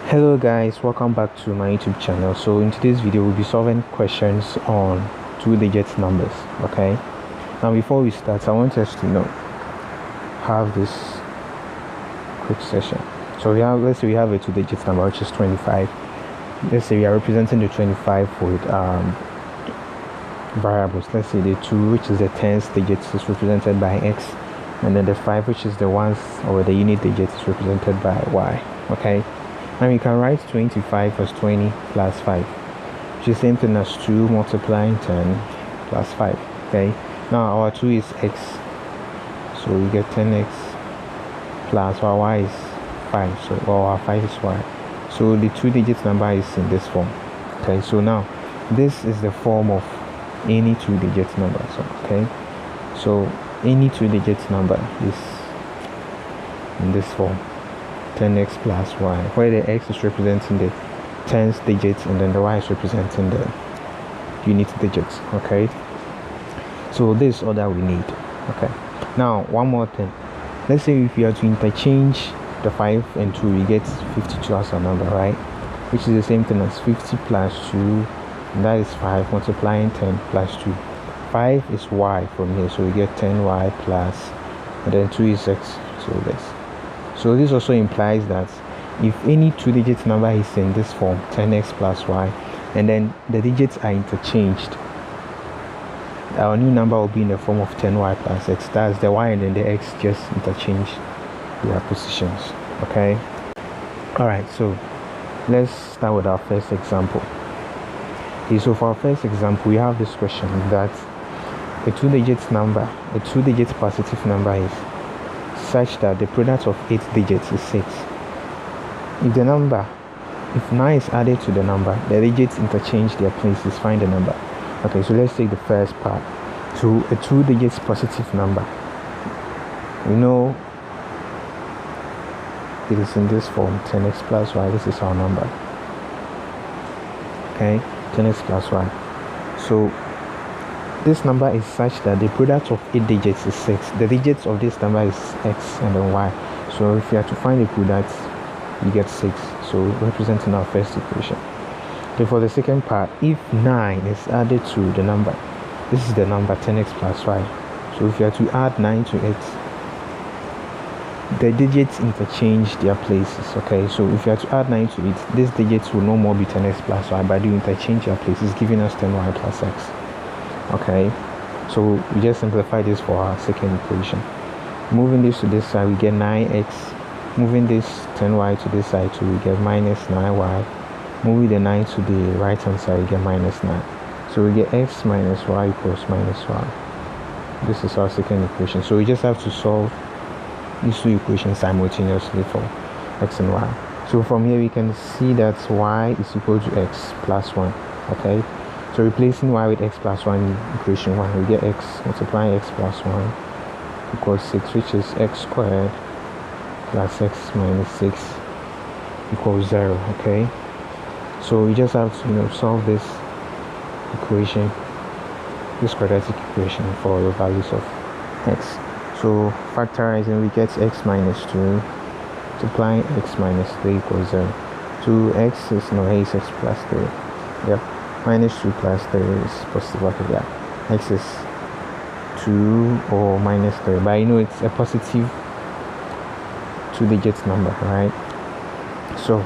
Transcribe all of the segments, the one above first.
Hello guys, welcome back to my YouTube channel. So in today's video we'll be solving questions on two-digit numbers. Okay, now before we start, I want us to have this quick session. So let's say we have a two-digit number which is 25. Let's say we are representing the 25 with variables. Let's say the 2, which is the tens digit, is represented by x, and then the 5, which is the ones or the unit digit, is represented by y. Okay, now we can write 25 as 20 plus 5, which is the same thing as 2 multiplying 10 plus 5. Okay, now our 2 is x, so we get 10x plus our y is 5, so our 5 is y. So the two-digit number is in this form. Okay, so now this is the form of any two-digit number. So any two-digit number is in this form, 10x plus y, where the x is representing the tens digits and then the y is representing the unit digits. Okay, so this is all that we need. Okay, now one more thing. Let's say if you are to interchange the 5 and 2, we get 52 as a number, right? Which is the same thing as 50 plus 2, and that is 5 multiplying 10 plus 2. 5 is y from here, so we get 10y plus, and then 2 is x, so this also implies that if any two-digit number is in this form, 10x plus y, and then the digits are interchanged, our new number will be in the form of 10y plus x. That's the y and then the x just interchange their positions. Okay, all right, so let's start with our first example. Okay, so for our first example, we have this question that a two-digit positive number is such that the product of 8 digits is 6. If 9 is added to the number, the digits interchange their places, find the number. Okay, so let's take the first part. So a two-digit positive number, we know it is in this form, 10x plus y. This is our number. Okay, 10x plus y. So this number is such that the product of 8 digits is 6. The digits of this number is x and then y. So if you have to find the product, you get 6. So representing our first equation. Okay, for the second part, if 9 is added to the number, this is the number 10x plus y. So if you have to add 9 to it, the digits interchange their places. Okay, so if you have to add 9 to it, these digits will no more be 10x plus y, but they interchange their places, giving us 10y plus x. Okay, so we just simplify this for our second equation. Moving this to this side, we get 9x. Moving this 10y to this side too, we get minus 9y. Moving the 9 to the right hand side, we get minus 9. So we get x minus y equals minus 1. This is our second equation. So we just have to solve these two equations simultaneously for x and y. So from here we can see that y is equal to x plus 1. Okay, so replacing y with x plus 1 in equation 1, we get x multiplying x plus 1 equals 6, which is x squared plus x minus 6 equals 0. Okay, so we just have to solve this equation, this quadratic equation, for the values of x. So factorizing, we get x minus 2 multiplying x minus 3 equals 0. 2x is x plus 3. Yep, minus 2 plus 3 is positive. Okay, yeah, x is 2 or minus 3, but it's a positive two-digit number, right? So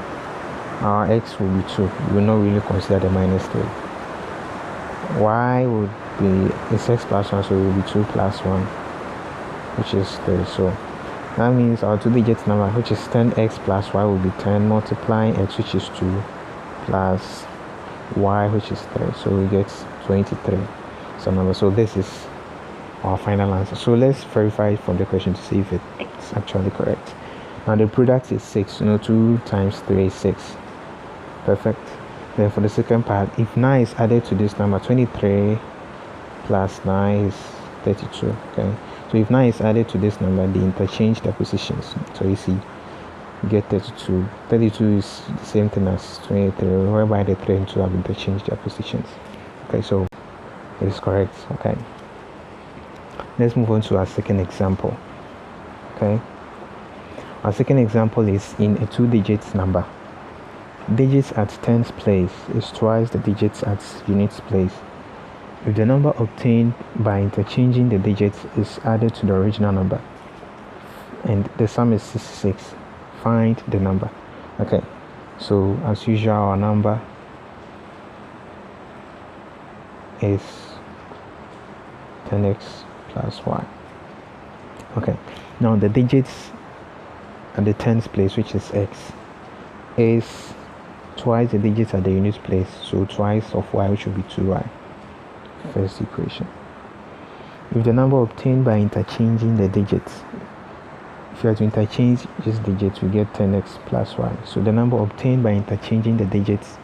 our x will be 2. We will not really consider the minus 3. Y would be, it's x plus 1, so it will be 2 plus 1, which is 3. So that means our two-digit number, which is 10x plus y, will be 10 multiplying x, which is 2, plus y, which is 3. So we get 23 some number. So this is our final answer. So let's verify it from the question to see if it's actually correct. Now the product is 6. 2 times 3 is 6. Perfect. Then for the second part, if 9 is added to this number, 23 plus 9 is 32. Okay, so if 9 is added to this number, they interchange their positions. So you see, you get 32. 32 is the same thing as 23, whereby the 3 and 2 have interchanged their positions. Okay, so it is correct. Okay, let's move on to our second example. Okay, our second example is in a two-digit number. digits at tens place is twice the digits at units place. If the number obtained by interchanging the digits is added to the original number and the sum is 66, find the number. Okay, so as usual, our number is 10x plus y. Okay, now the digits at the tens place, which is x, is twice the digits at the units place, so twice of y, which will be 2y. First equation. If the number obtained by interchanging the digits, if you are to interchange these digits, we get 10x plus y. So the number obtained by interchanging the digits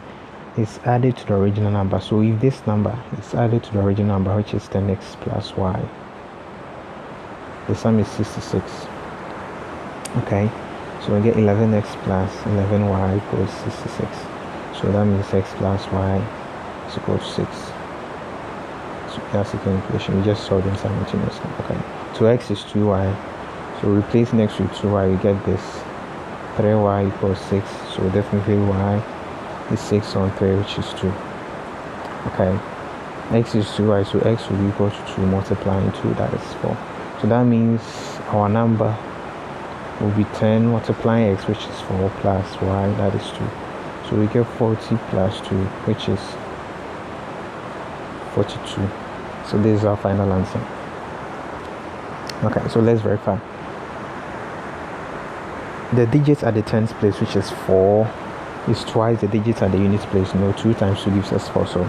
is added to the original number. So if this number is added to the original number, which is 10x plus y, the sum is 66. Okay, so we get 11x plus 11y equals 66. So that means x plus y is equal to 6. So that's the second equation. We just solved them simultaneously. Okay, so x is 2y. So replacing x with 2y, we get this 3y equals 6. So definitely y is 6 on 3, which is 2. Okay, x is 2y, so x will be equal to 2 multiplying 2, that is 4. So that means our number will be 10 multiplying x, which is 4, plus y, that is 2. So we get 40 plus 2, which is 42. So this is our final answer. Okay, so let's verify. The digits at the tens place, which is 4, is twice the digits at the units place. 2 times 2 gives us 4, so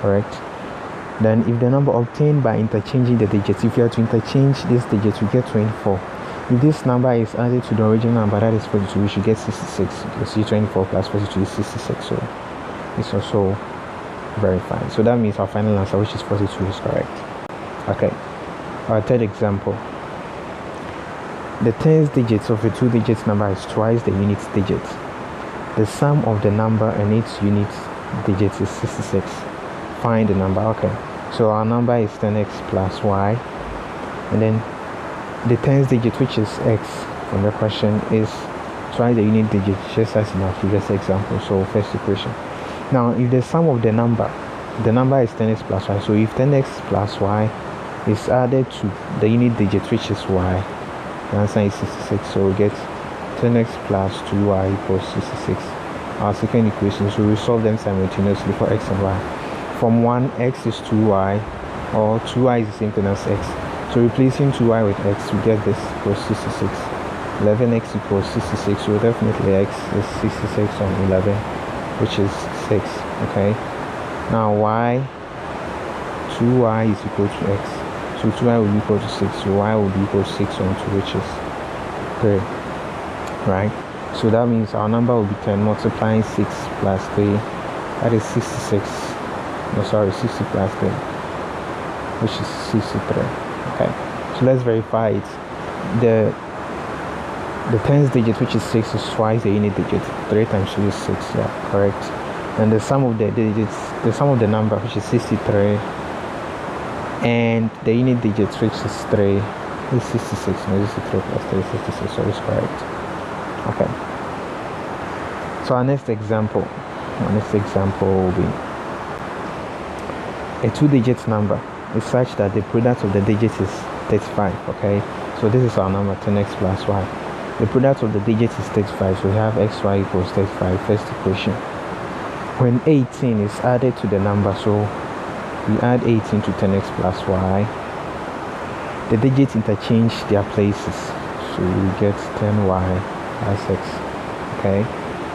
correct. Then if the number obtained by interchanging the digits, if you are to interchange these digits, we get 24. If this number is added to the original number, that is 42, we should get 66. You see 24 plus 42 is 66, so it's also verified. So that means our final answer, which is 42, is correct. Okay, our third example. The tens digits of a 2 digits number is twice the units digits. The sum of the number and its units digits is 66. Find the number. Okay, so our number is 10x plus y, and then the tens digit, which is x from the question, is twice the unit digit, just as in our previous example. So first equation. Now if the sum of the number is 10x plus y, so if 10x plus y is added to the unit digit, which is y, the answer is 66. So we get 10x plus 2y equals 66. Our second equation, so we solve them simultaneously for x and y. From 1, x is 2y, or 2y is the same thing as x. So replacing 2y with x, we get this equals 66. 11x equals 66, so definitely x is 66 on 11, which is 6. Okay, now y, 2y is equal to x, so 2y will be equal to 6, so y will be equal to 6 on 2, which is 3, right? So that means our number will be 10 multiplying 6 plus 3, that is 66. No, sorry, 60 plus 3, which is 63. Okay, so let's verify it. The tens digit, which is 6, is twice the unit digit. 3 times 2 is 6, yeah, correct. And the sum of the digits, the sum of the number, which is 63, and the unit digits, which is 3, is 66. No, 63 plus 3 is 66, so it's correct. Okay, so our next example will be a 2-digit number is such that the product of the digits is 35. Okay, so this is our number, 10x plus y. The product of the digits is 35, so we have xy equals 35, first equation. When 18 is added to the number, so we add 18 to 10x plus y, the digits interchange their places, so we get 10y plus x. Okay,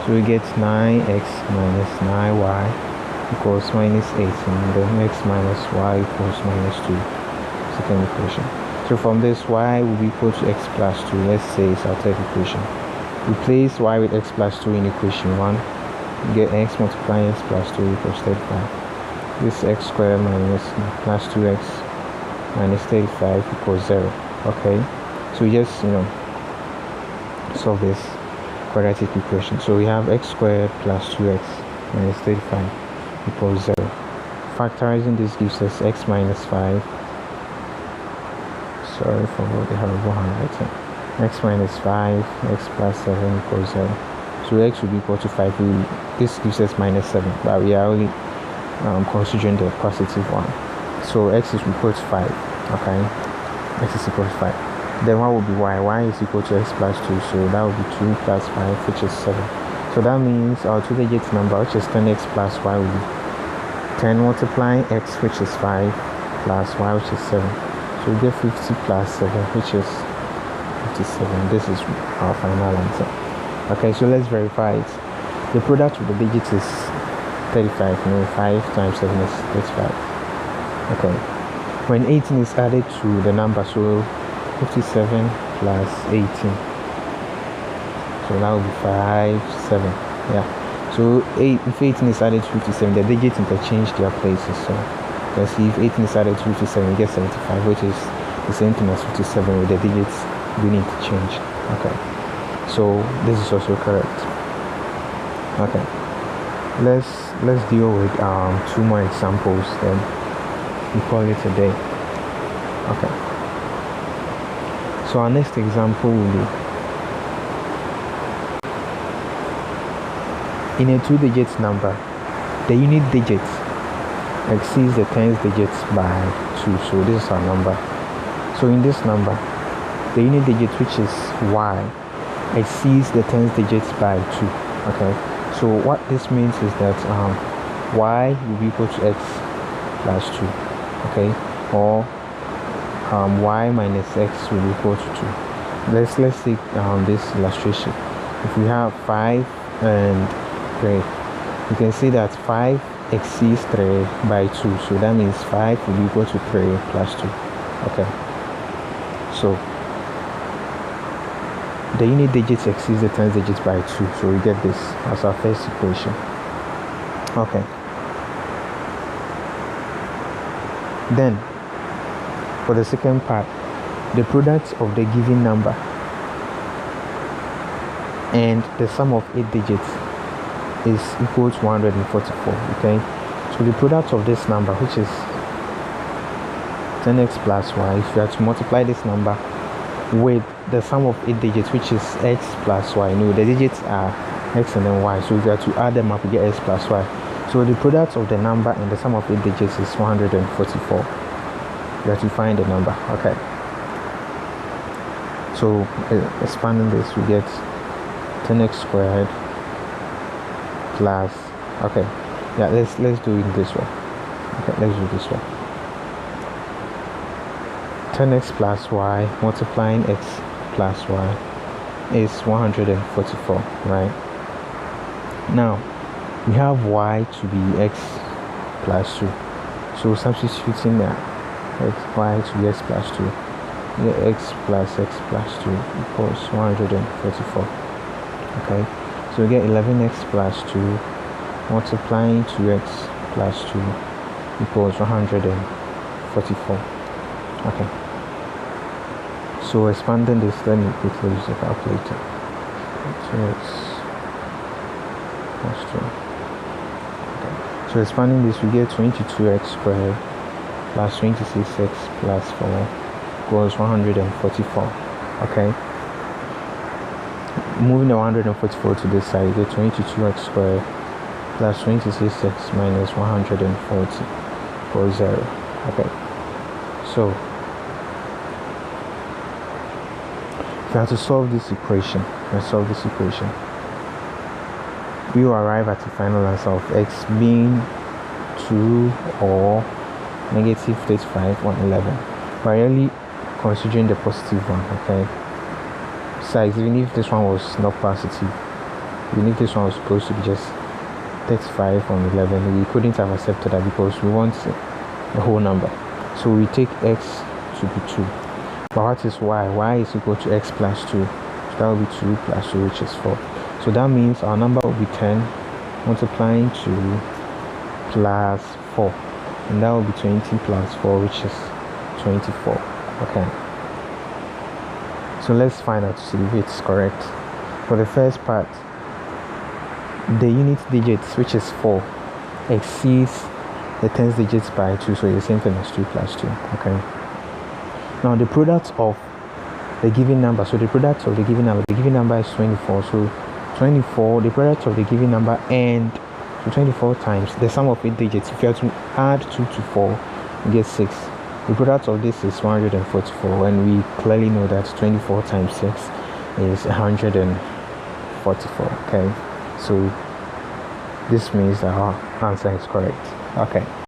so we get 9x minus 9y equals minus 18, then x minus y equals minus 2, second equation. So from this, y will be equal to x plus 2, let's say it's our third equation. Replace y with x plus 2 in equation 1, you get x multiplying x plus 2 equals 35. This x squared minus plus 2x minus 35 equals 0. Okay, so we just solve this quadratic equation. So we have x squared plus 2x minus 35 equals 0. Factorizing this gives us x minus 5. Sorry for the horrible handwriting. X minus 5, x plus 7 equals 0. So x will be equal to 5. This gives us minus 7, but we are only considering the positive one. So x is equal to 5. Okay, x is equal to 5. Then what will be y? Y is equal to x plus 2. So that will be 2 plus 5, which is 7. So that means our two-digit number, which is 10x plus y, will be 10 multiplying x, which is 5, plus y, which is 7. So we get 50 plus 7, which is 57. This is our final answer. Okay, so let's verify it. The product of the digits is 35. 5 times 7 is 35. Okay. When 18 is added to the number, so 57 plus 18. So that will be 5, 7. Yeah. So if 18 is added to 57, the digits interchange their places. So let's see, if 18 is added to 57, we get 75, which is the same thing as 57 with the digits being interchanged. Okay. So this is also correct. Okay. Let's deal with 2 more examples, then we call it a day. Okay. So our next example will be in a 2-digit number, the unit digit exceeds the tens digits by 2. So this is our number. So in this number, the unit digit, which is y, exceeds the tens digits by 2. Okay. So what this means is that y will be equal to x plus 2. Okay. Or y minus x will be equal to 2. Let's take this illustration. If we have 5 and 3, you can see that 5 exceeds 3 by 2. So that means 5 will be equal to 3 plus 2. Okay. So the unit digits exceeds the tens digits by 2. So we get this as our first equation. Okay. Then for the second part, the product of the given number and the sum of 8 digits is equal to 144. Okay. So the product of this number, which is 10x plus y, if you have to multiply this number with the sum of 8 digits, which is x plus y. No, the digits are x and then y. So if you have to add them up, you get x plus y. So the product of the number and the sum of 8 digits is 144. You have to find the number. Okay. So expanding this, we get 10x squared plus. Okay. Yeah. Let's do it this way. Okay. Let's do it this way. 10x plus y multiplying x plus y is 144, right? Now we have y to be x plus 2, so substituting that y to be x plus 2, x plus 2 equals 144. Okay, so we get 11x plus 2 multiplying 2x plus 2 equals 144. Okay. So expanding this, let me quickly use the calculator. 2x plus 2. Okay. So expanding this, we get 22x squared plus 26x plus 4 equals 144. Okay. Moving the 144 to this side, you get 22x squared plus 26x minus 140 equals 0. Okay. So if you have to solve this equation, we will arrive at the final answer of x being 2 or negative 35 or 11. We're really considering the positive one. Okay. Besides, even if this one was not positive, even if this one was supposed to be just 35 on 11, we couldn't have accepted that because we want the whole number. So we take x to be 2. But what is y? Y is equal to x plus 2. So that will be 2 plus 2, which is 4. So that means our number will be 10 multiplying 2 plus 4. And that will be 20 plus 4, which is 24. Okay. So let's find out to see if it's correct. For the first part, the unit digits, which is 4, exceeds the tens digits by 2, so it's the same thing as 2 plus 2. Okay. Now the product of the given number, so the product of the given number is 24, so 24, the product of the given number and to 24 times the sum of 8 digits. If you have to add 2 to 4, you get 6. The product of this is 144, and we clearly know that 24 times 6 is 144. Okay, so this means that our answer is correct. Okay.